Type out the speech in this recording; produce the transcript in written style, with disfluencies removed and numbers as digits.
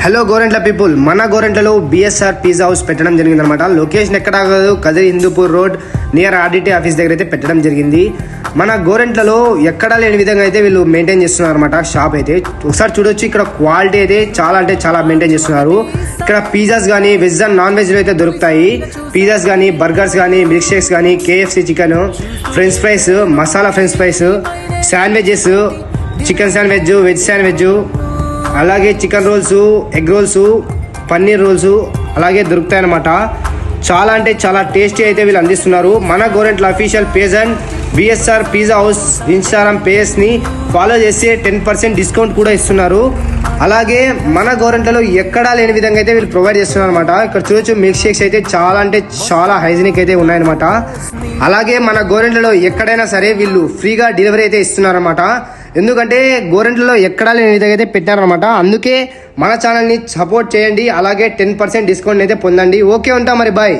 Hello Gorantla people, మన గోరెంట్లలో BSR pizza house పెట్టడం జరిగింది అనమాట. లొకేషన్ ఎక్కడ కాదు, Kadiri Hindupur road near RDT office దగ్గర అయితే పెట్టడం జరిగింది. మన గోరెంట్లలో ఎక్కడా లేని విధంగా అయితే వీళ్ళు మెయింటైన్ చేస్తున్నారు అనమాట. షాప్ అయితే ఒకసారి చూడొచ్చు. ఇక్కడ క్వాలిటీ అయితే చాలా అంటే చాలా మెయింటైన్ చేస్తున్నారు. ఇక్కడ పిజ్జాస్ కానీ వెజ్ అండ్ నాన్ వెజ్ అయితే దొరుకుతాయి. పిజ్జాస్ కానీ, బర్గర్స్ కానీ, మిల్క్ షేక్స్ కానీ, KFC chicken, French fries, masala French fries, sandwiches, chicken sandwich, veg sandwich, అలాగే chicken rolls, egg rolls, paneer rolls అలాగే దొరుకుతాయన్నమాట. చాలా అంటే చాలా టేస్టీ అయితే వీళ్ళు అందిస్తున్నారు. మన Gorantla official page and BSR pizza house Instagram పేజ్ని ఫాలో చేసి 10% డిస్కౌంట్ కూడా ఇస్తున్నారు. అలాగే మన గోరెంట్లలో ఎక్కడా లేని విధంగా అయితే వీళ్ళు ప్రొవైడ్ చేస్తున్నారు అనమాట. ఇక్కడ చూడొచ్చు, మిల్క్ షేక్స్ అయితే చాలా అంటే చాలా హైజీనిక్ అయితే ఉన్నాయన్నమాట. అలాగే మన గోరెంట్లలో ఎక్కడైనా సరే వీళ్ళు ఫ్రీగా డెలివరీ అయితే ఇస్తున్నారన్నమాట. ఎందుకంటే గోరెంట్లలో ఎక్కడా లేని విధంగా అయితే పెట్టారనమాట. అందుకే మన ఛానల్ని సపోర్ట్ చేయండి. అలాగే 10% డిస్కౌంట్ అయితే పొందండి. ఓకే, ఉంటా మరి, బాయ్.